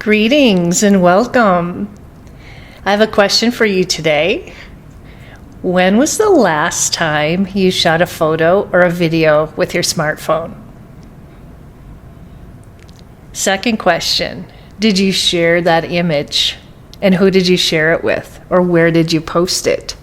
Greetings and welcome. I have a question for you today. When was the last time you shot a photo or a video with your smartphone? Second question, did you share that image? And who did you share it with? Or where did you post it?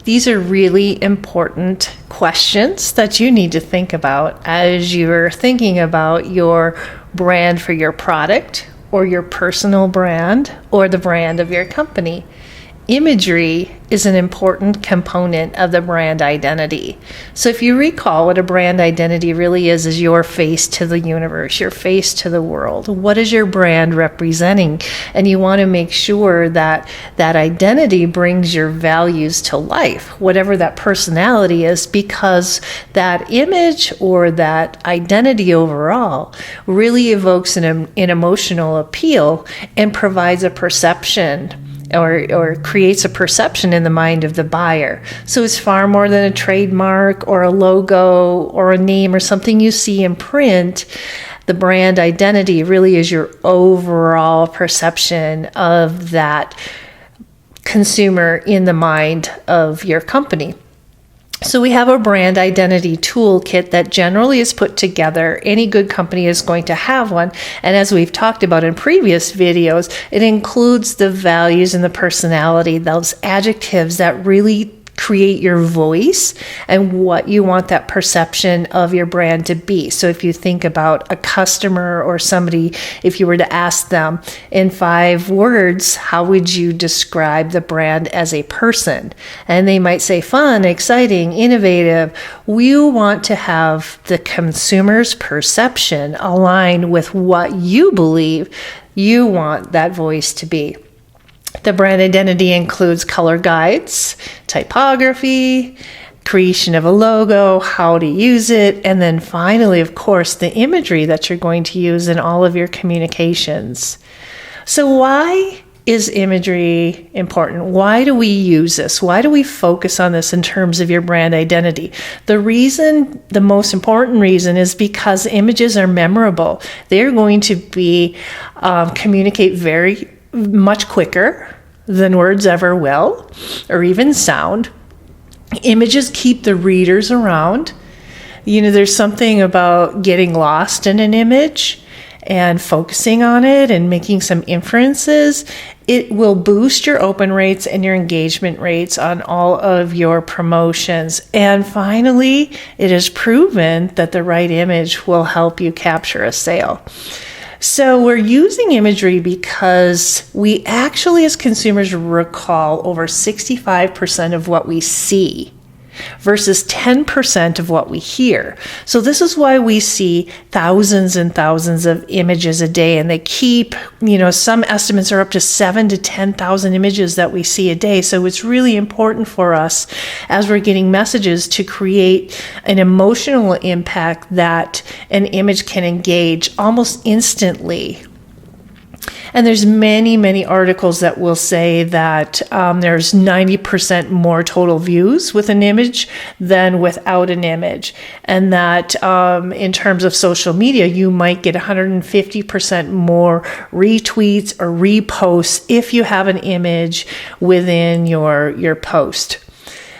These are really important questions that you need to think about as you're thinking about your brand for your product or your personal brand or the brand of your company. Imagery is an important component of the brand identity. So if you recall, what a brand identity really is your face to the universe, your face to the world. What is your brand representing? And you want to make sure that that identity brings your values to life, whatever that personality is, because that image or that identity overall really evokes an emotional appeal and provides a perception or creates a perception in the mind of the buyer. So it's far more than a trademark or a logo or a name or something you see in print. The brand identity really is your overall perception of that consumer in the mind of your company. So we have a brand identity toolkit that generally is put together. Any good company is going to have one. And as we've talked about in previous videos, it includes the values and the personality, those adjectives that really create your voice and what you want that perception of your brand to be. So if you think about a customer or somebody, if you were to ask them in 5 words, how would you describe the brand as a person? And they might say fun, exciting, innovative. We want to have the consumer's perception align with what you believe you want that voice to be. The brand identity includes color guides, typography, creation of a logo, how to use it, and then finally, of course, the imagery that you're going to use in all of your communications. So why is imagery important? Why do we use this? Why do we focus on this in terms of your brand identity? The most important reason is because images are memorable. They're going to be communicate very much quicker than words ever will, or even sound. Images keep the readers around. You know, there's something about getting lost in an image and focusing on it and making some inferences. It will boost your open rates and your engagement rates on all of your promotions. And finally, it is proven that the right image will help you capture a sale. So we're using imagery because we actually, as consumers, recall over 65% of what we see versus 10% of what we hear. So this is why we see thousands and thousands of images a day, and they keep, some estimates are up to 7,000 to 10,000 images that we see a day. So it's really important for us as we're getting messages to create an emotional impact that an image can engage almost instantly. And there's many, many articles that will say that there's 90% more total views with an image than without an image. And that in terms of social media, you might get 150% more retweets or reposts if you have an image within your post.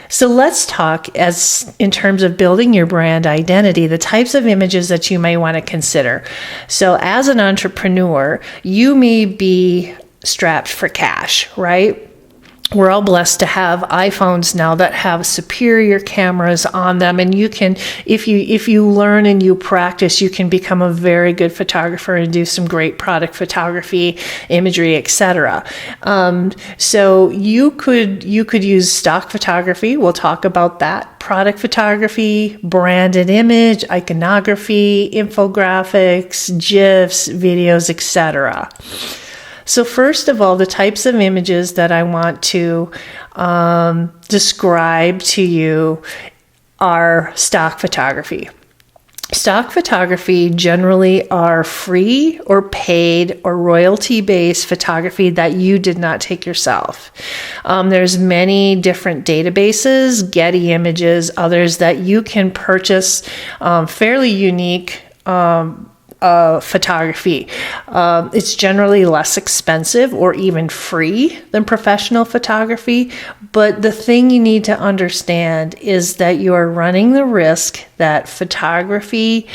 So let's talk in terms of building your brand identity, the types of images that you may want to consider. So as an entrepreneur, you may be strapped for cash, right? We're all blessed to have iPhones now that have superior cameras on them, and you can, if you learn and you practice, you can become a very good photographer and do some great product photography, imagery, etc. So you could use stock photography. We'll talk about that. Product photography, branded image, iconography, infographics, GIFs, videos, etc. So first of all, the types of images that I want to describe to you are stock photography. Stock photography generally are free or paid or royalty-based photography that you did not take yourself. There's many different databases, Getty Images, others that you can purchase fairly unique photography. It's generally less expensive or even free than professional photography. But the thing you need to understand is that you are running the risk that photography,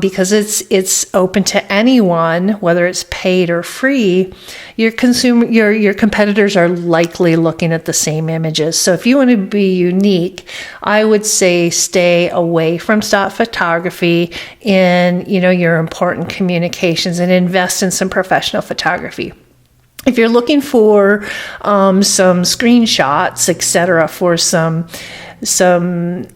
because it's open to anyone, whether it's paid or free, your competitors are likely looking at the same images. So if you want to be unique, I would say stay away from stock photography in, your important communications, and invest in some professional photography. If you're looking for some screenshots, etc., for some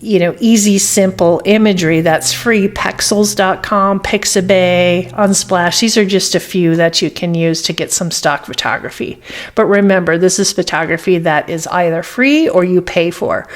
easy, simple imagery that's free, Pexels.com, Pixabay, Unsplash, these are just a few that you can use to get some stock photography. But remember, this is photography that is either free or you pay for.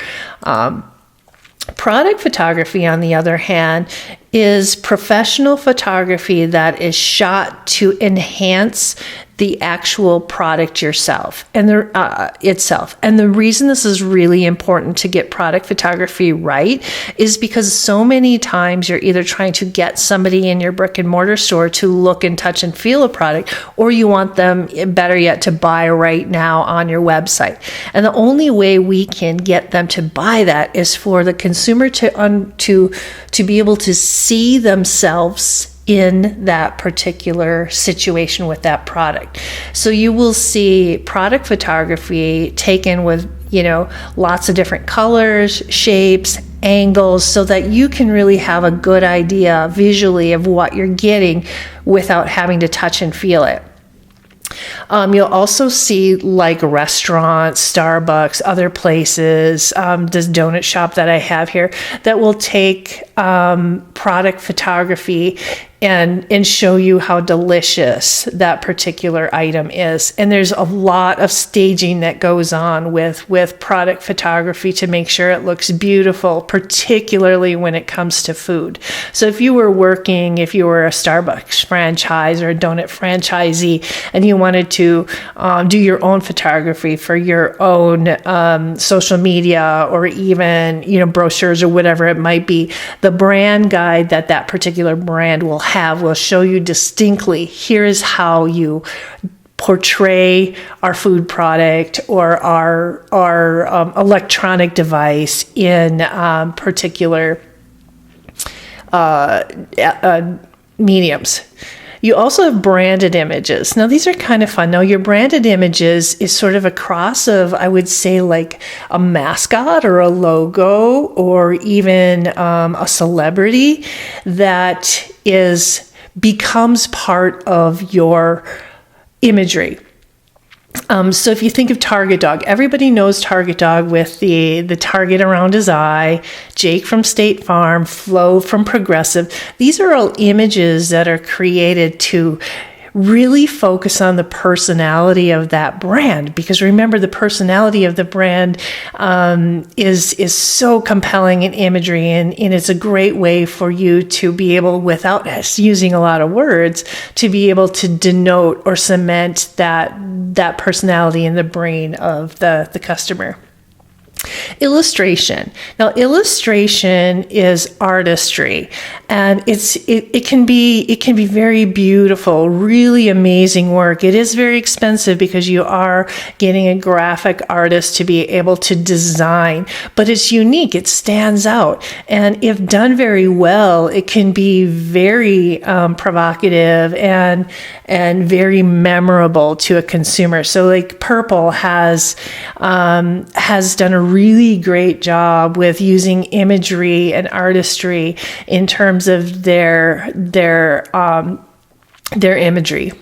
Product photography, on the other hand, is professional photography that is shot to enhance the actual product itself. And the reason this is really important to get product photography right is because so many times you're either trying to get somebody in your brick and mortar store to look and touch and feel a product, or you want them, better yet, to buy right now on your website. And the only way we can get them to buy that is for the consumer to be able to see themselves in that particular situation with that product. So you will see product photography taken with, lots of different colors, shapes, angles, so that you can really have a good idea visually of what you're getting without having to touch and feel it. You'll also see like restaurants, Starbucks, other places, this donut shop that I have here, that will take product photography and show you how delicious that particular item is. And there's a lot of staging that goes on with product photography to make sure it looks beautiful, particularly when it comes to food. So if you were a Starbucks franchise or a donut franchisee, and you wanted to do your own photography for your own social media, or even, brochures or whatever it might be, the brand guide that particular brand will show you distinctly, here is how you portray our food product or our electronic device in particular mediums. You also have branded images. Now, these are kind of fun. Now, your branded images is sort of a cross of, I would say, like a mascot or a logo, or even a celebrity that becomes part of your imagery. So if you think of Target Dog, everybody knows Target Dog with the target around his eye, Jake from State Farm, Flo from Progressive. These are all images that are created to really focus on the personality of that brand, because remember, the personality of the brand is so compelling in imagery, and it's a great way for you to be able, without using a lot of words, to be able to denote or cement that personality in the brain of the customer. Illustration. Now, illustration is artistry, and it can be very beautiful, really amazing work. It is very expensive because you are getting a graphic artist to be able to design, but it's unique. It stands out, and if done very well, it can be very provocative and very memorable to a consumer. So, like Purple has done a really great job with using imagery and artistry in terms of their imagery.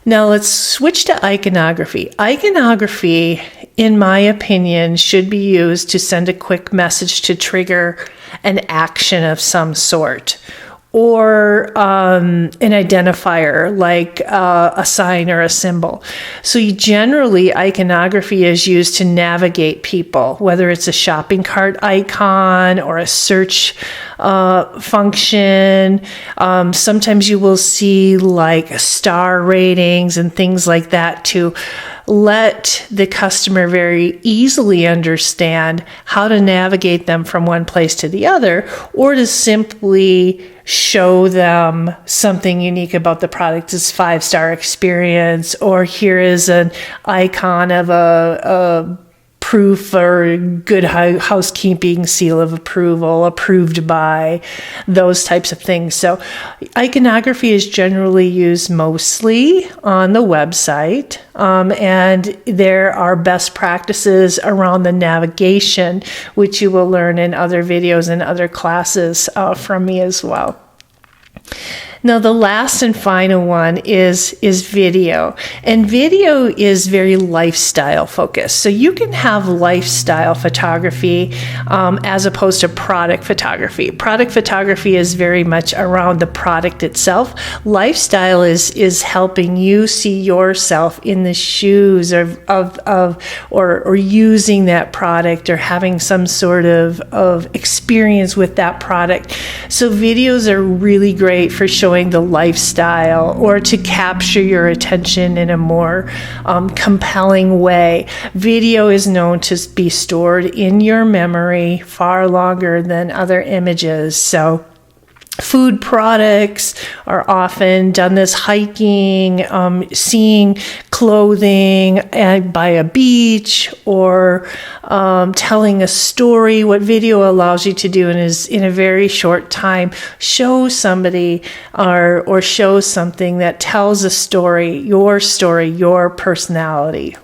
Now let's switch to iconography. Iconography, in my opinion, should be used to send a quick message to trigger an action of some sort, or an identifier like a sign or a symbol. So generally, iconography is used to navigate people, whether it's a shopping cart icon or a search function. Sometimes you will see like star ratings and things like that to let the customer very easily understand how to navigate them from one place to the other, or to simply show them something unique about the product as 5-star experience, or here is an icon of a proof or good housekeeping seal of approval, approved by, those types of things. So iconography is generally used mostly on the website, and there are best practices around the navigation, which you will learn in other videos and other classes from me as well. Now, the last and final one is video. And video is very lifestyle focused. So you can have lifestyle photography as opposed to product photography. Product photography is very much around the product itself. Lifestyle is helping you see yourself in the shoes or using that product, or having some sort of experience with that product. So videos are really great for showing the lifestyle, or to capture your attention in a more compelling way. Video is known to be stored in your memory far longer than other images. So food products are often done this hiking, seeing clothing by a beach, or telling a story. What video allows you to do is, in a very short time, show somebody or show something that tells a story, your personality.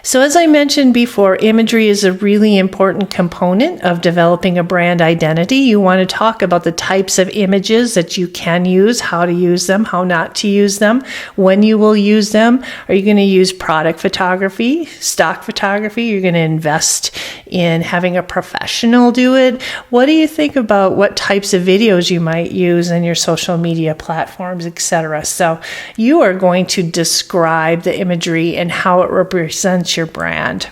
So as I mentioned before, imagery is a really important component of developing a brand identity. You want to talk about the types of images that you can use, how to use them, how not to use them, when you will use them. Are you going to use product photography, stock photography? You're going to invest in having a professional do it? What do you think about what types of videos you might use in your social media platforms, etc.? So you are going to describe the imagery and how it represents your brand.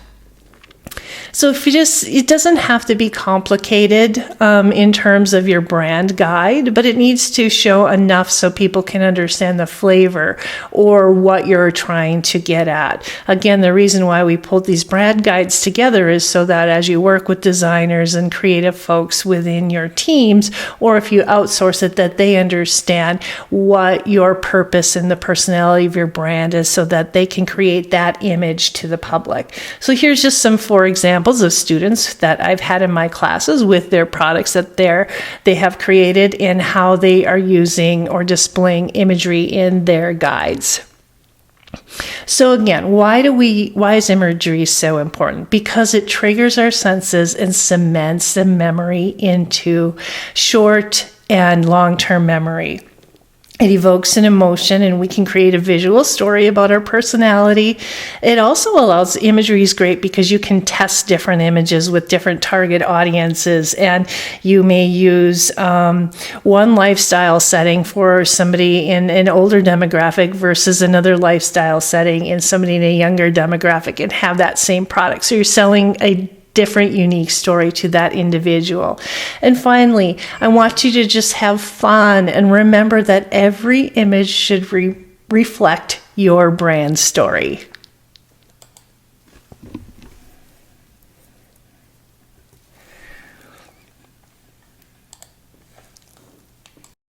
So it doesn't have to be complicated in terms of your brand guide, but it needs to show enough so people can understand the flavor or what you're trying to get at. Again, the reason why we pulled these brand guides together is so that as you work with designers and creative folks within your teams, or if you outsource it, that they understand what your purpose and the personality of your brand is, so that they can create that image to the public. So here's just some, for examples of students that I've had in my classes with their products that they have created, and how they are using or displaying imagery in their guides. So again, why is imagery so important? Because it triggers our senses and cements the memory into short and long-term memory. It evokes an emotion, and we can create a visual story about our personality. It also allows, imagery is great because you can test different images with different target audiences, and you may use one lifestyle setting for somebody in an older demographic versus another lifestyle setting in somebody in a younger demographic, and have that same product. So you're selling a different, unique story to that individual. And finally, I want you to just have fun and remember that every image should reflect your brand story.